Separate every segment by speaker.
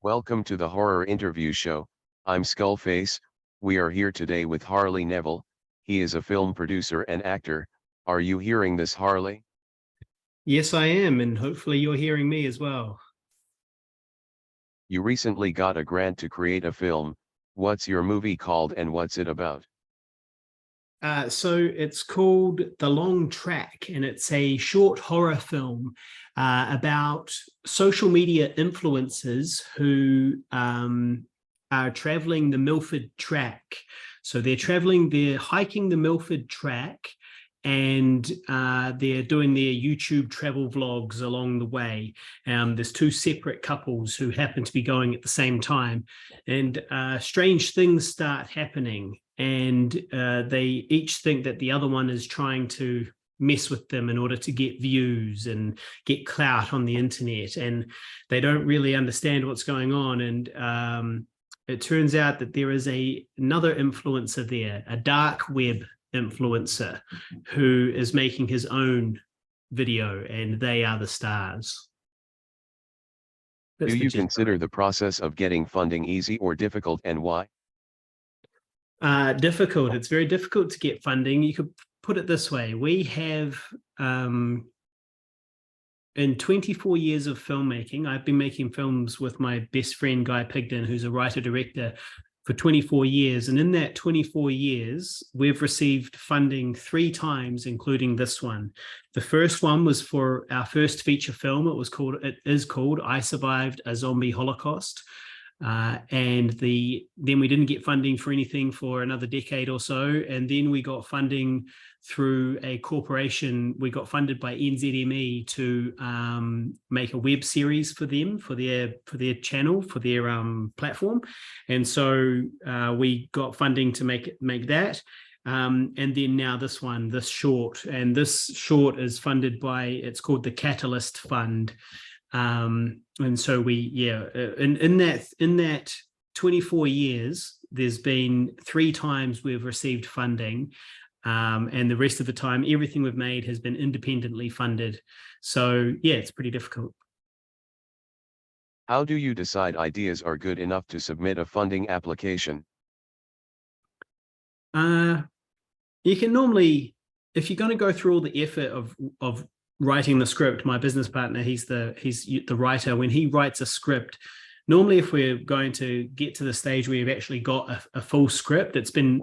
Speaker 1: Welcome to the Horror Interview Show. I'm Skullface. We are here today with Harley Neville. He is a film producer and actor. Are you hearing this, Harley?
Speaker 2: Yes, I am, and hopefully you're hearing me as well.
Speaker 1: You recently got a grant to create a film. What's your movie called and what's it about?
Speaker 2: So it's called The Long Track, and it's a short horror film about social media influencers who are traveling the Milford Track. So they're hiking the Milford Track, and they're doing their YouTube travel vlogs along the way. There's two separate couples who happen to be going at the same time, and strange things start happening. And they each think that the other one is trying to mess with them in order to get views and get clout on the internet, and they don't really understand what's going on. And it turns out that there is another influencer there, a dark web influencer, who is making his own video, and they are the stars.
Speaker 1: Do you consider the process of getting funding easy or difficult, and why?
Speaker 2: Difficult. It's very difficult to get funding. You could put it this way. We have, in 24 years of filmmaking, I've been making films with my best friend, Guy Pigden, who's a writer-director, for 24 years. And in that 24 years, we've received funding 3 times, including this one. The first one was for our first feature film. It is called I Survived a Zombie Holocaust. And then we didn't get funding for anything for another decade or so. And then we got funding through a corporation. We got funded by NZME to make a web series for them, for their channel, for their platform. And so we got funding to make that. And then now this short, and this short is funded by, it's called the Catalyst Fund. And so in that 24 years, there's been 3 times we've received funding. And the rest of the time, everything we've made has been independently funded. So yeah, it's pretty difficult.
Speaker 1: How do you decide ideas are good enough to submit a funding application?
Speaker 2: You can normally, if you're going to go through all the effort of writing the script, my business partner, he's the writer. When he writes a script, normally if we're going to get to the stage where you've actually got a full script, it's been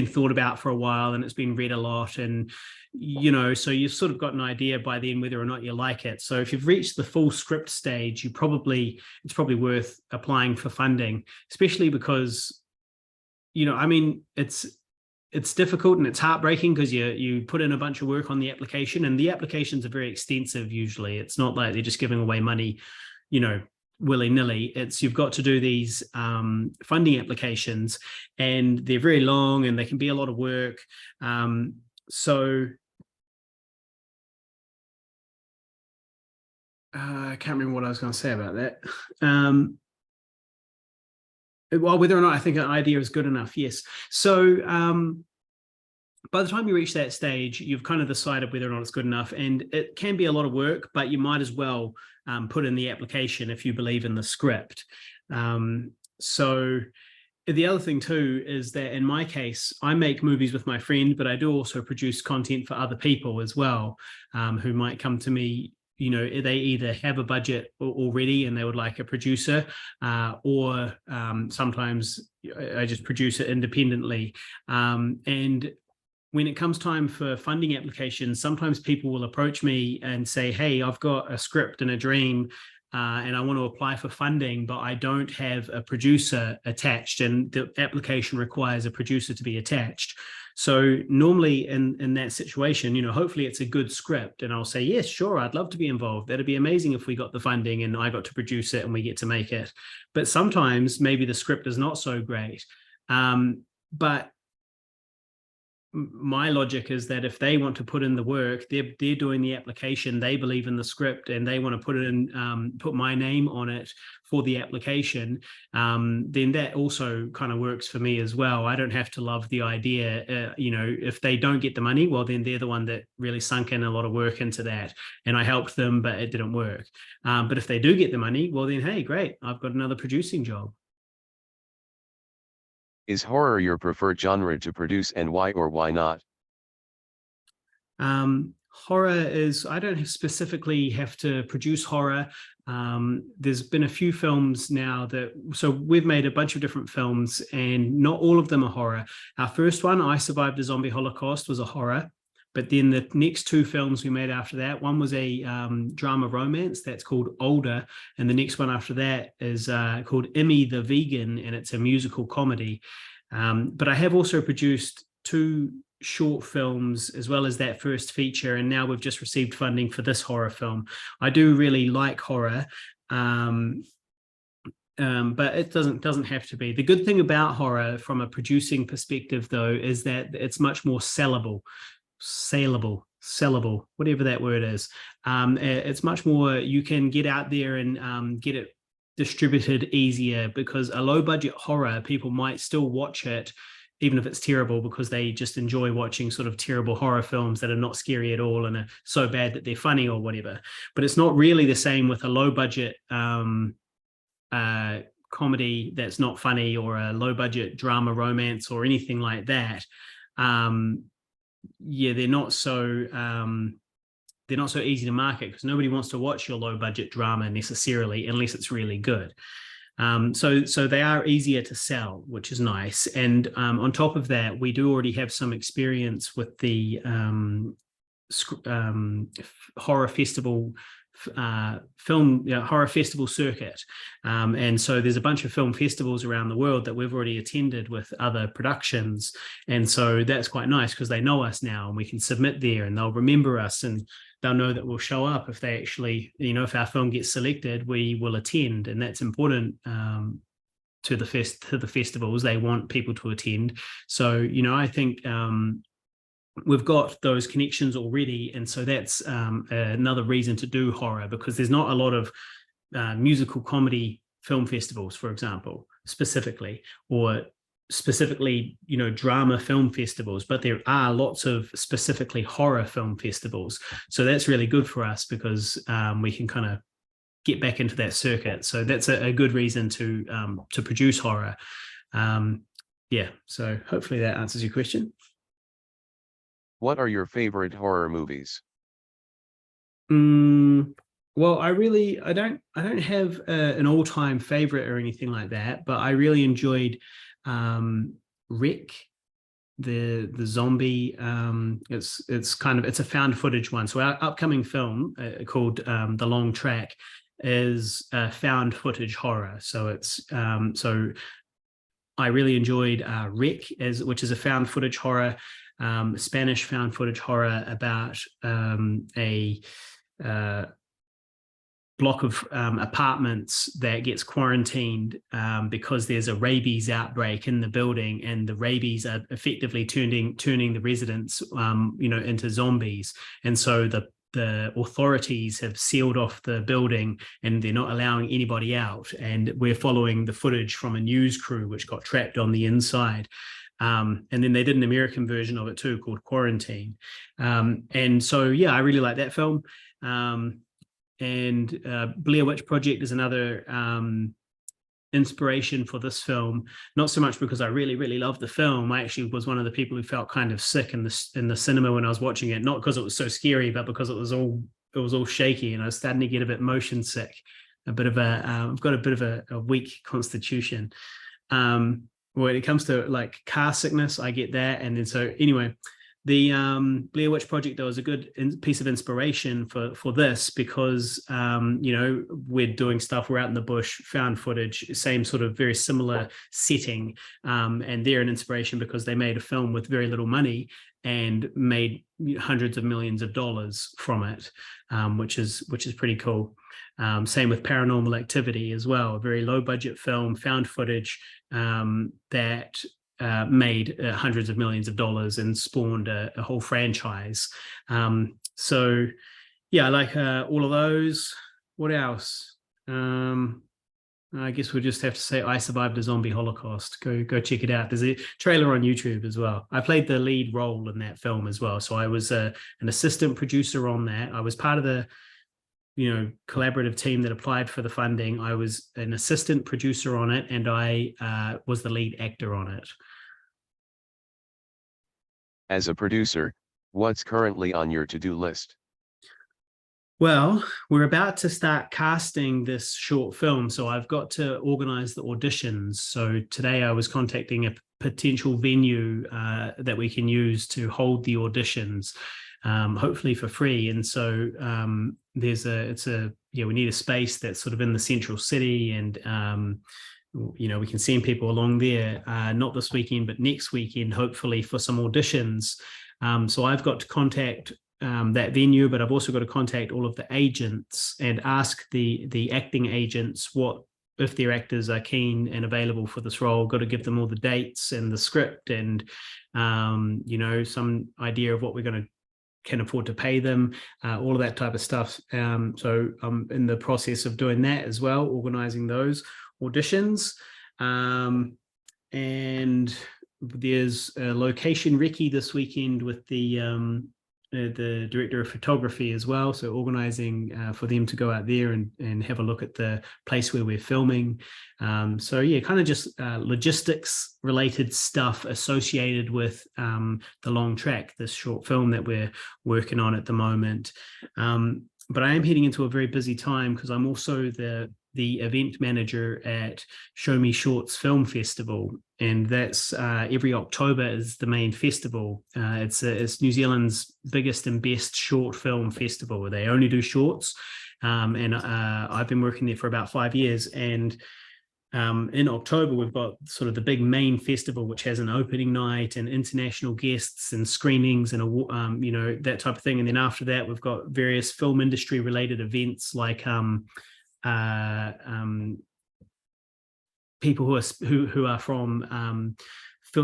Speaker 2: thought about for a while and it's been read a lot, and so you've sort of got an idea by then whether or not you like it. So if you've reached the full script stage, it's probably worth applying for funding, especially because it's difficult and it's heartbreaking because you put in a bunch of work on the application, and the applications are very extensive. Usually it's not like they're just giving away money, willy-nilly. You've got to do these funding applications, and they're very long and they can be a lot of work. So I can't remember what I was going to say about that. Well, whether or not I think an idea is good enough, yes. So by the time you reach that stage, you've kind of decided whether or not it's good enough, and it can be a lot of work, but you might as well put in the application if you believe in the script. So the other thing too is that in my case, I make movies with my friend, but I do also produce content for other people as well, who might come to me. They either have a budget already and they would like a producer, or sometimes I just produce it independently. And when it comes time for funding applications, sometimes people will approach me and say, hey, I've got a script and a dream, and I want to apply for funding, but I don't have a producer attached, and the application requires a producer to be attached. So normally in that situation, hopefully it's a good script, and I'll say, yes, sure, I'd love to be involved. That'd be amazing if we got the funding and I got to produce it and we get to make it. But sometimes maybe the script is not so great. But my logic is that if they want to put in the work, they're doing the application, they believe in the script, and they want to put it in, put my name on it for the application, then that also kind of works for me as well. I don't have to love the idea. If they don't get the money, well, then they're the one that really sunk in a lot of work into that, and I helped them, but it didn't work. But if they do get the money, well, then, hey, great, I've got another producing job.
Speaker 1: Is horror your preferred genre to produce, and why or why not?
Speaker 2: Horror is, I don't specifically have to produce horror. There's been a few films now so we've made a bunch of different films, and not all of them are horror. Our first one, I Survived the Zombie Holocaust, was a horror. But then the next two films we made after that, one was a drama romance that's called Older, and the next one after that is called Emmy the Vegan, and it's a musical comedy. But I have also produced two short films as well as that first feature, and now we've just received funding for this horror film. I do really like horror, but it doesn't have to be. The good thing about horror from a producing perspective, though, is that it's much more saleable, whatever that word is. It's much more, you can get out there and get it distributed easier, because a low budget horror, people might still watch it even if it's terrible, because they just enjoy watching sort of terrible horror films that are not scary at all and are so bad that they're funny or whatever. But it's not really the same with a low budget comedy that's not funny, or a low budget drama romance or anything like that. They're not so easy to market, because nobody wants to watch your low budget drama necessarily unless it's really good. So they are easier to sell, which is nice. And on top of that, we do already have some experience with the horror festival horror festival circuit, and so there's a bunch of film festivals around the world that we've already attended with other productions, and so that's quite nice because they know us now, and we can submit there and they'll remember us, and they'll know that we'll show up if they actually, if our film gets selected, we will attend, and that's important to the festivals. They want people to attend, so I think we've got those connections already, and so that's another reason to do horror, because there's not a lot of musical comedy film festivals, for example, specifically drama film festivals, but there are lots of specifically horror film festivals. So that's really good for us, because we can kind of get back into that circuit. So that's a good reason to produce horror. So hopefully that answers your question.
Speaker 1: What are your favorite horror movies?
Speaker 2: Well, I don't have an all-time favorite or anything like that, but I really enjoyed Rick, the zombie. It's a found footage one. So our upcoming film called The Long Track is a found footage horror. So it's so I really enjoyed Rick, which is a found footage horror. Spanish found footage horror about a block of apartments that gets quarantined because there's a rabies outbreak in the building, and the rabies are effectively turning the residents into zombies, and so the authorities have sealed off the building and they're not allowing anybody out, and we're following the footage from a news crew which got trapped on the inside. And then they did an American version of it too, called Quarantine. And so, I really like that film. And Blair Witch Project is another inspiration for this film. Not so much because I really, really love the film. I actually was one of the people who felt kind of sick in the cinema when I was watching it, not because it was so scary, but because it was all shaky, and I was starting to get a bit motion sick. I've got a bit of a weak constitution. When it comes to like car sickness, I get that. And then so anyway, the Blair Witch Project, though, is a good piece of inspiration for this, because we're doing stuff, we're out in the bush, found footage, same sort of very similar setting, and they're an inspiration because they made a film with very little money and made hundreds of millions of dollars from it, which is pretty cool. Same with Paranormal Activity as well, a very low budget film, found footage, that made hundreds of millions of dollars and spawned a whole franchise. So yeah, I like all of those. What else? I guess we'll just have to say I Survived a Zombie Holocaust. Go check it out. There's a trailer on YouTube as well. I played the lead role in that film as well. So I was an assistant producer on that. I was part of the collaborative team that applied for the funding. I was an assistant producer on it, and I was the lead actor on it.
Speaker 1: As a producer, what's currently on your to-do list?
Speaker 2: Well, we're about to start casting this short film, so I've got to organize the auditions. So today I was contacting a potential venue that we can use to hold the auditions, hopefully for free. And so we need a space that's sort of in the central city, and we can send people along there, not this weekend, but next weekend, hopefully, for some auditions. So I've got to contact that venue, but I've also got to contact all of the agents and ask the acting agents if their actors are keen and available for this role. Got to give them all the dates and the script and some idea of what we're can afford to pay them, all of that type of stuff. So I'm in the process of doing that as well, organizing those auditions. And there's a location recce this weekend with the director of photography as well. So organizing for them to go out there and have a look at the place where we're filming. So yeah, kind of just logistics related stuff associated with the Long Track, this short film that we're working on at the moment. But I am heading into a very busy time because I'm also the event manager at Show Me Shorts Film Festival, and that's every October is the main festival. It's New Zealand's biggest and best short film festival, where they only do shorts, and I've been working there for about 5 years. And in October, we've got sort of the big main festival, which has an opening night and international guests and screenings and that type of thing. And then after that, we've got various film industry related events like people who are from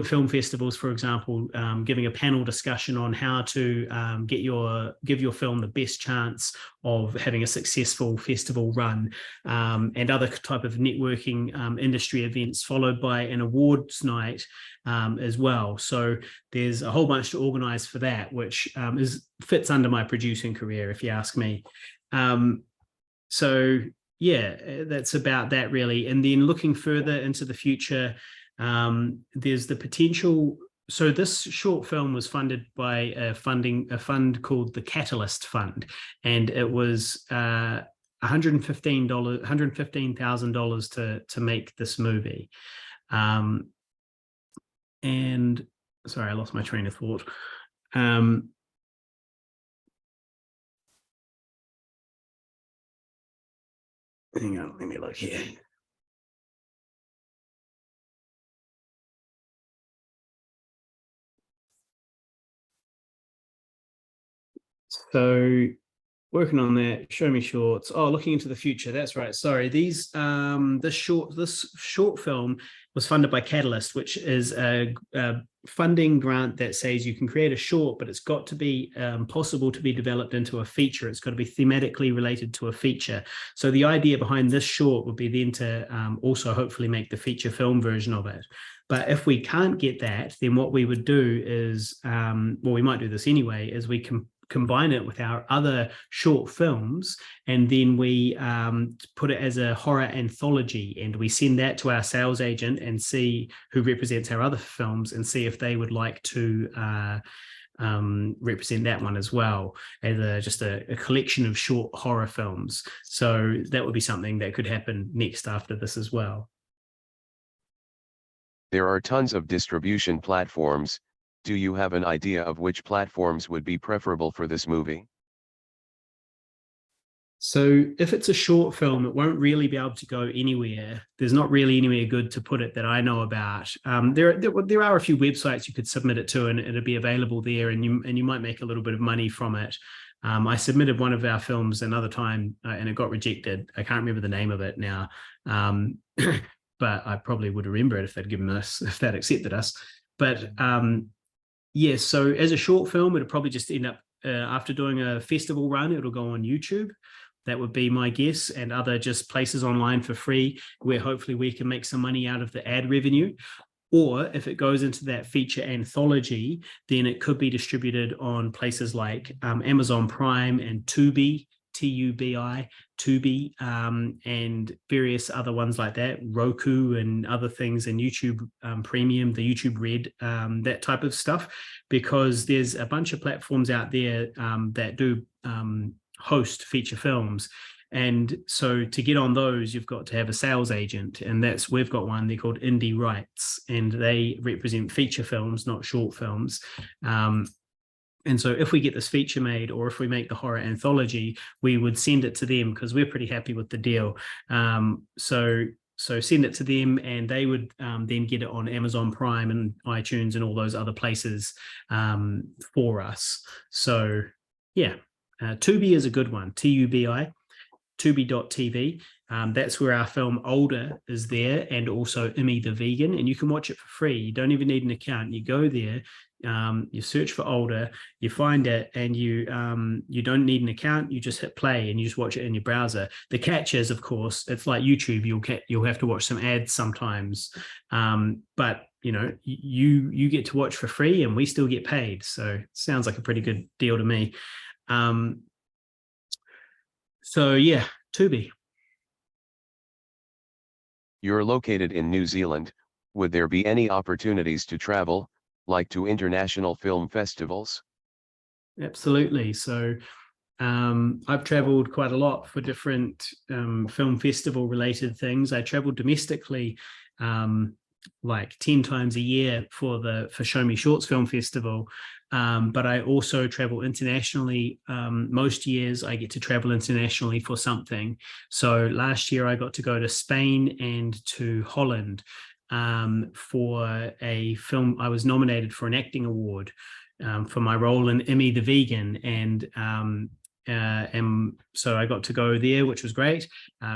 Speaker 2: film festivals, for example, giving a panel discussion on how to give your film the best chance of having a successful festival run, and other type of networking industry events, followed by an awards night as well. So there's a whole bunch to organize for that, which fits under my producing career, if you ask me. So yeah, that's about that really. And then looking further into the future, there's the potential. So this short film was funded by a fund called the Catalyst Fund, and it was $115,000 to make this movie. And sorry, I lost my train of thought. Hang on, let me look here. So working on that, Show Me Shorts. Oh, looking into the future. That's right. Sorry. This short film was funded by Catalyst, which is a funding grant that says you can create a short, but it's got to be possible to be developed into a feature. It's got to be thematically related to a feature. So the idea behind this short would be then to also hopefully make the feature film version of it. But if we can't get that, then what we would do is, we might do this anyway, is we can combine it with our other short films, and then we put it as a horror anthology, and we send that to our sales agent and see who represents our other films and see if they would like to represent that one as well as just a collection of short horror films. So that would be something that could happen next after this as well.
Speaker 1: There are tons of distribution platforms. Do you have an idea of which platforms would be preferable for this movie?
Speaker 2: So if it's a short film, it won't really be able to go anywhere. There's not really anywhere good to put it that I know about. There are a few websites you could submit it to, and it'll be available there, and you might make a little bit of money from it. I submitted one of our films another time, and it got rejected. I can't remember the name of it now. but I probably would remember it if they'd given us, if they'd accepted us. But yeah, so as a short film, it'll probably just end up after doing a festival run, it'll go on YouTube. That would be my guess, and other just places online for free where hopefully we can make some money out of the ad revenue. Or if it goes into that feature anthology, then it could be distributed on places like Amazon Prime and Tubi, Tubi, Tubi, and various other ones like that, Roku and other things, and YouTube Premium, the YouTube Red, that type of stuff, because there's a bunch of platforms out there that do host feature films. And so to get on those, you've got to have a sales agent, and we've got one. They're called Indie Rights, and they represent feature films, not short films. And so if we get this feature made, or if we make the horror anthology, we would send it to them because we're pretty happy with the deal. So send it to them, and they would then get it on Amazon Prime and iTunes and all those other places for us. So yeah, Tubi is a good one. Tubi. Tubi.tv. That's where our film Older is there, and also Emmy the Vegan, and you can watch it for free. You don't even need an account. You go there, you search for Older, you find it, and you don't need an account. You just hit play and you just watch it in your browser. The catch is, of course, it's like YouTube. You'll have to watch some ads sometimes, but you know, you get to watch for free, and we still get paid. So it sounds like a pretty good deal to me. So yeah, Tubi.
Speaker 1: You're located in New Zealand. Would there be any opportunities to travel, like to international film festivals?
Speaker 2: Absolutely. So I've traveled quite a lot for different film festival related things. I traveled domestically like 10 times a year for Show Me Shorts Film Festival. But I also travel internationally. Most years I get to travel internationally for something. So last year I got to go to Spain and to Holland for a film. I was nominated for an acting award for my role in Emmy the Vegan, and so I got to go there, which was great.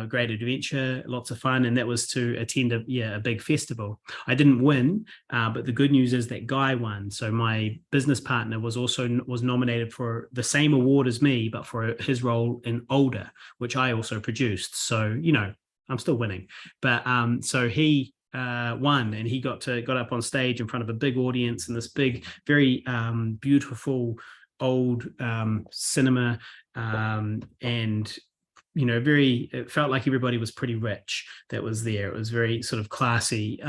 Speaker 2: Great adventure, lots of fun, and that was to attend a big festival. I didn't win, but the good news is that Guy won. So my business partner was nominated for the same award as me, but for his role in Older, which I also produced. So you know, I'm still winning. But so he won, and he got up on stage in front of a big audience in this big, very beautiful old cinema, and you know, it felt like everybody was pretty rich that was there. It was very sort of classy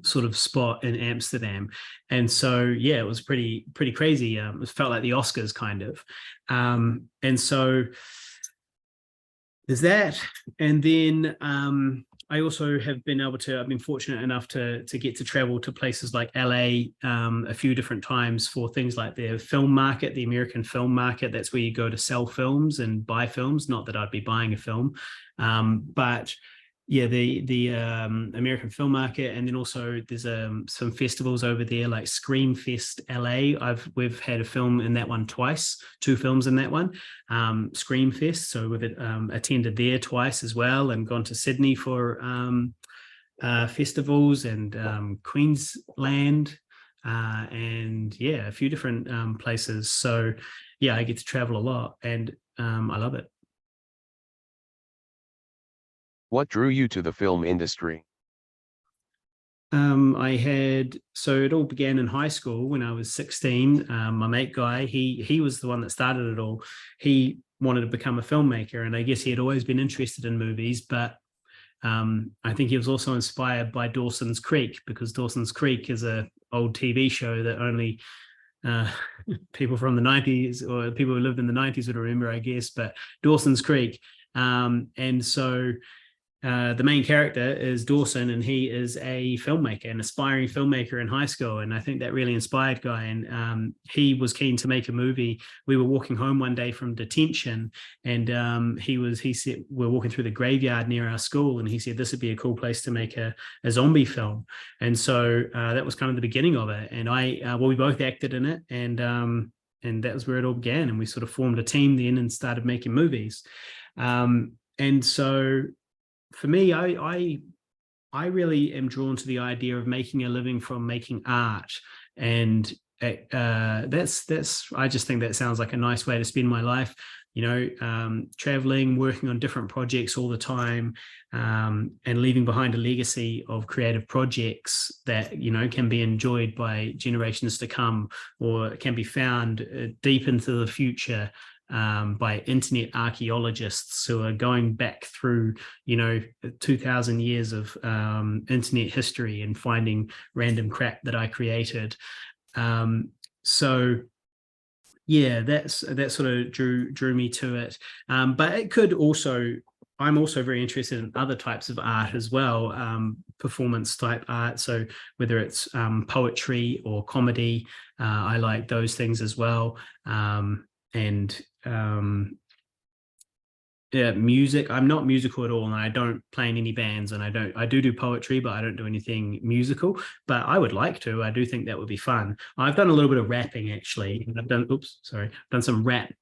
Speaker 2: sort of spot in Amsterdam, and so yeah, it was pretty crazy. It felt like the Oscars kind of, and so there's that. And then I also have been I've been fortunate enough to get to travel to places like LA a few different times for things like the film market, the American film market. That's where you go to sell films and buy films. Not that I'd be buying a film, but yeah, the American film market. And then also there's some festivals over there like Scream Fest LA. We've had a film in that one twice, 2 films in that one, Scream Fest. So we've attended there twice as well, and gone to Sydney for festivals, and Queensland, and yeah, a few different places. So yeah, I get to travel a lot, and I love it.
Speaker 1: What drew you to the film industry?
Speaker 2: So it all began in high school when I was 16. My mate Guy, he was the one that started it all. He wanted to become a filmmaker, and I guess he had always been interested in movies, but I think he was also inspired by Dawson's Creek, because Dawson's Creek is an old TV show that only people from the 90s, or people who lived in the 90s, would remember, I guess. But Dawson's Creek, and so the main character is Dawson, and he is a filmmaker, an aspiring filmmaker in high school. And I think that really inspired Guy. And he was keen to make a movie. We were walking home one day from detention, and he said, we're walking through the graveyard near our school, and he said, this would be a cool place to make a zombie film. And so that was kind of the beginning of it. And we both acted in it, and that was where it all began. And we sort of formed a team then and started making movies. And so for me, I I really am drawn to the idea of making a living from making art, and that's I just think that sounds like a nice way to spend my life. Traveling, working on different projects all the time, and leaving behind a legacy of creative projects that can be enjoyed by generations to come, or can be found deep into the future by internet archaeologists who are going back through 2,000 years of internet history and finding random crap that I created. So yeah, that sort of drew me to it. But it could also, I'm also very interested in other types of art as well, performance type art. So whether it's poetry or comedy, I like those things as well. And yeah, music. I'm not musical at all, and I don't play in any bands, and I do poetry, but I don't do anything musical. But I would like to. I do think that would be fun. I've done a little bit of rapping actually. I've done some rap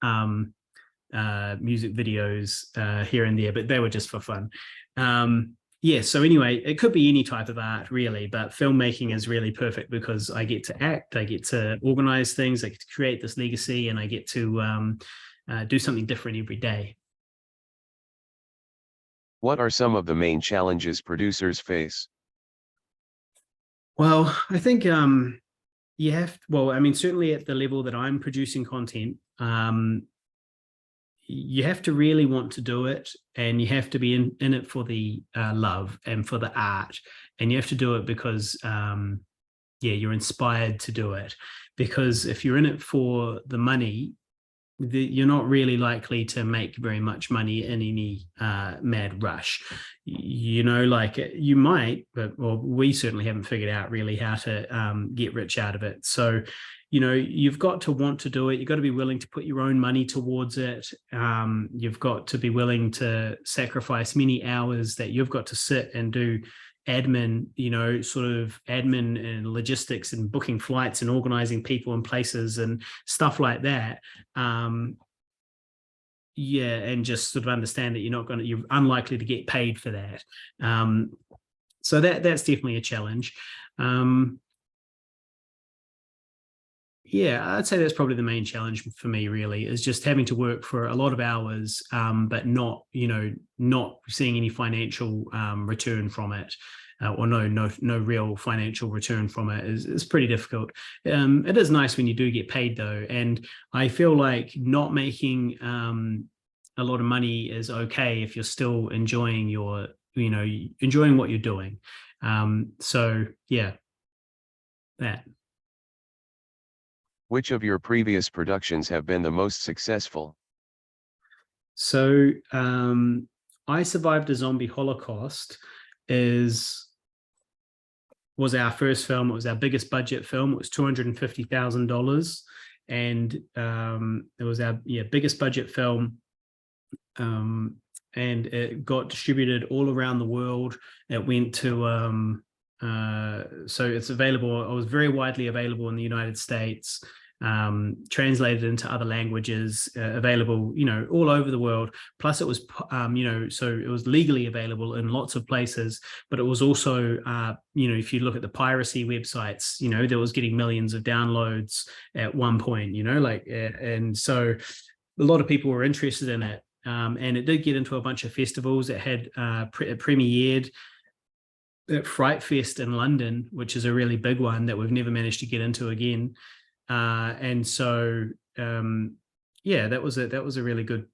Speaker 2: music videos here and there, but they were just for fun. Yeah, so anyway, it could be any type of art really, but filmmaking is really perfect because I get to act, I get to organize things, I get to create this legacy, and I get to do something different every day.
Speaker 1: What are some of the main challenges producers face?
Speaker 2: Well, I think certainly at the level that I'm producing content, you have to really want to do it, and you have to be in it for the love and for the art, and you have to do it because you're inspired to do it. Because if you're in it for the money, you're not really likely to make very much money in any mad rush. Like you might, but we certainly haven't figured out really how to get rich out of it. So, you've got to want to do it. You've got to be willing to put your own money towards it. You've got to be willing to sacrifice many hours that you've got to sit and do admin, sort of admin and logistics and booking flights and organizing people and places and stuff like that. And just sort of understand that you're unlikely to get paid for that. So that's definitely a challenge. I'd say that's probably the main challenge for me really, is just having to work for a lot of hours, but not seeing any financial return from it, or no real financial return from it is pretty difficult. It is nice when you do get paid though. And I feel like not making a lot of money is okay if you're still enjoying enjoying what you're doing. So yeah, that.
Speaker 1: Which of your previous productions have been the most successful?
Speaker 2: So I Survived a Zombie Holocaust was our first film. It was our biggest budget film. It was $250,000, and it was our biggest budget film. And it got distributed all around the world. It went to so it's available. It was very widely available in the United States. Translated into other languages, available, all over the world. Plus it was, so it was legally available in lots of places, but it was also, if you look at the piracy websites, there was getting millions of downloads at one point, and so a lot of people were interested in it. And it did get into a bunch of festivals. It had it premiered at Fright Fest in London, which is a really big one that we've never managed to get into again. And so, that was a really good,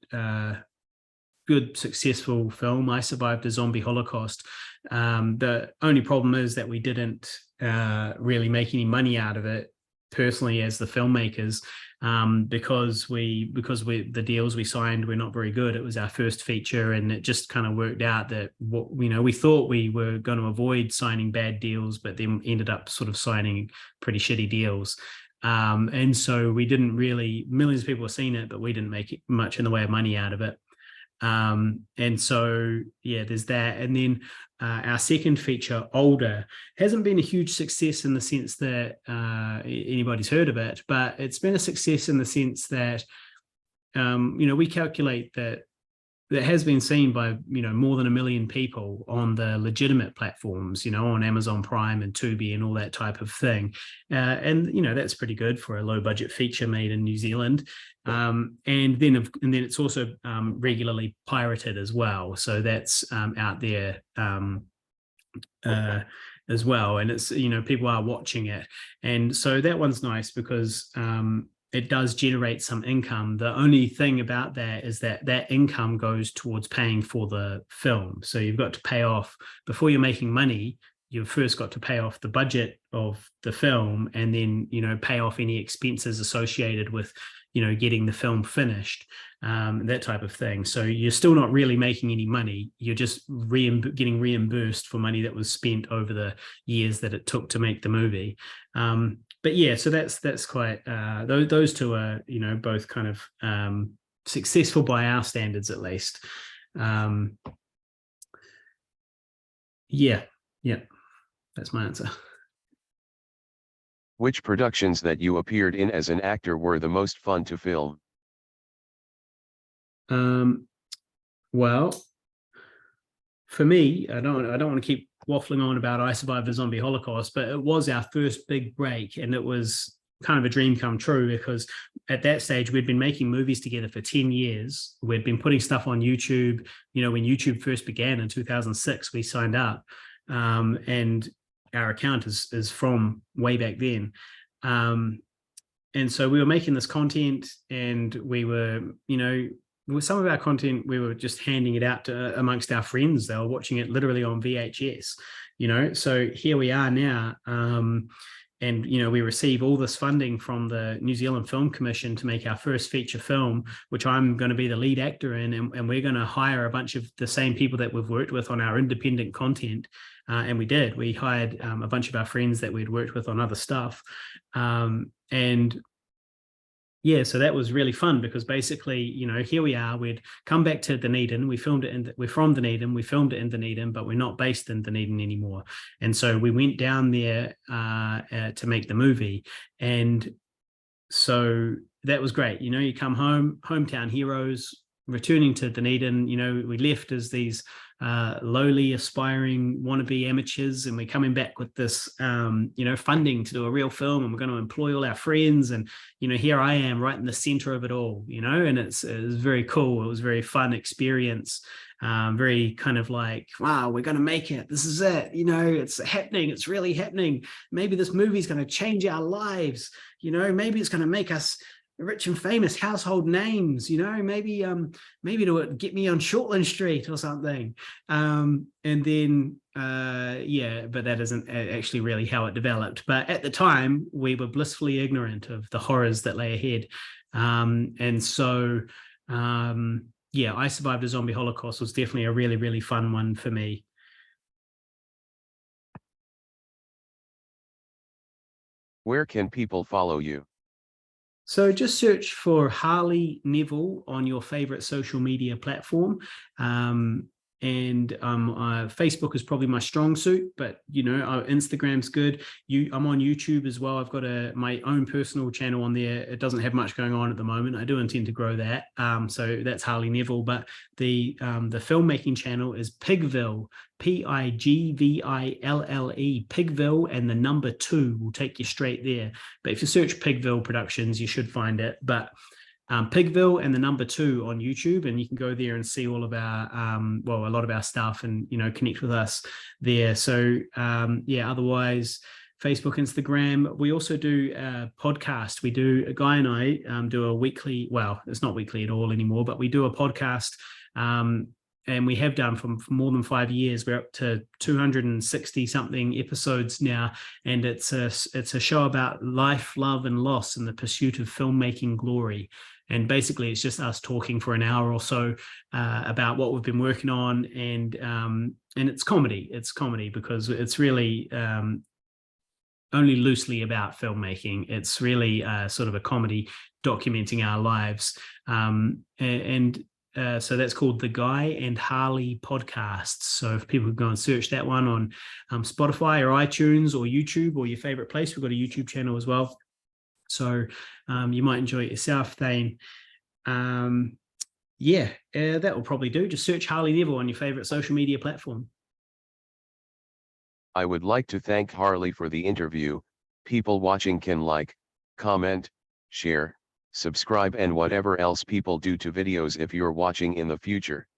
Speaker 2: successful film. I Survived a Zombie Holocaust. The only problem is that we didn't really make any money out of it personally as the filmmakers, because the deals we signed were not very good. It was our first feature, and it just kind of worked out that we thought we were going to avoid signing bad deals, but then ended up sort of signing pretty shitty deals. And so we didn't really, millions of people have seen it, but we didn't make much in the way of money out of it. And so, there's that. And then our second feature, Older, hasn't been a huge success in the sense that anybody's heard of it, but it's been a success in the sense that, we calculate that that has been seen by more than 1 million people on the legitimate platforms, on Amazon Prime and Tubi and all that type of thing, and that's pretty good for a low budget feature made in New Zealand. And then it's also regularly pirated as well, so that's out there as well, and it's people are watching it, and so that one's nice because it does generate some income. The only thing about that is that income goes towards paying for the film. So you've got to pay off, before you're making money, you've first got to pay off the budget of the film, and then, pay off any expenses associated with, getting the film finished, that type of thing. So you're still not really making any money. You're just getting reimbursed for money that was spent over the years that it took to make the movie. But yeah, so that's quite, those two are, both kind of successful by our standards, at least. Yeah, that's my answer.
Speaker 1: Which productions that you appeared in as an actor were the most fun to film?
Speaker 2: Well, for me, I don't want to keep waffling on about I Survived the Zombie Holocaust, but it was our first big break, and it was kind of a dream come true, because at that stage we'd been making movies together for 10 years. We'd been putting stuff on YouTube. When YouTube first began in 2006, we signed up, and our account is from way back then. And so we were making this content, and we were, with some of our content, we were just handing it out to amongst our friends. They were watching it literally on VHS, so here we are now. And, we receive all this funding from the New Zealand Film Commission to make our first feature film, which I'm going to be the lead actor in. And we're going to hire a bunch of the same people that we've worked with on our independent content. And we did. We hired a bunch of our friends that we'd worked with on other stuff. And yeah, so that was really fun, because basically, here we are, we'd come back to Dunedin, we're from Dunedin, we filmed it in Dunedin, but we're not based in Dunedin anymore. And so we went down there to make the movie. And so that was great. You come home, hometown heroes, returning to Dunedin. We left as these lowly aspiring wannabe amateurs, and we're coming back with this funding to do a real film, and we're going to employ all our friends, and here I am right in the center of it all, and it was very cool. It was a very fun experience, very kind of like, wow, we're going to make it, this is it, it's happening, it's really happening. Maybe this movie is going to change our lives, maybe it's going to make us rich and famous household names, maybe it'll get me on Shortland Street or something. And then but that isn't actually really how it developed. But at the time, we were blissfully ignorant of the horrors that lay ahead. And so I Survived a Zombie Holocaust was definitely a really, really fun one for me.
Speaker 1: Where can people follow you?
Speaker 2: So just search for Harley Neville on your favorite social media platform. And Facebook is probably my strong suit, but Instagram's good. I'm on YouTube as well. I've got my own personal channel on there. It doesn't have much going on at the moment. I do intend to grow that. So that's Harley Neville. But the filmmaking channel is Pigville, Pigville, Pigville, and the number 2 will take you straight there. But if you search Pigville Productions, you should find it. But Pigville and the number 2 on YouTube, and you can go there and see all of our a lot of our stuff, and connect with us there. So otherwise Facebook, Instagram. We also do a podcast. A guy and I do a weekly, well, it's not weekly at all anymore, but we do a podcast, and we have done for more than 5 years. We're up to 260 something episodes now, and it's a show about life, love, and loss in the pursuit of filmmaking glory. And basically, it's just us talking for an hour or so about what we've been working on, and it's comedy. It's comedy because it's really only loosely about filmmaking. It's really sort of a comedy documenting our lives, so that's called the Guy and Harley Podcasts. So if people go and search that one on Spotify or iTunes or YouTube or your favorite place, we've got a YouTube channel as well. So you might enjoy it yourself, Thane. Yeah, that will probably do. Just search Harley Neville on your favorite social media platform.
Speaker 1: I would like to thank Harley for the interview. People watching can like, comment, share, subscribe and whatever else people do to videos if you're watching in the future.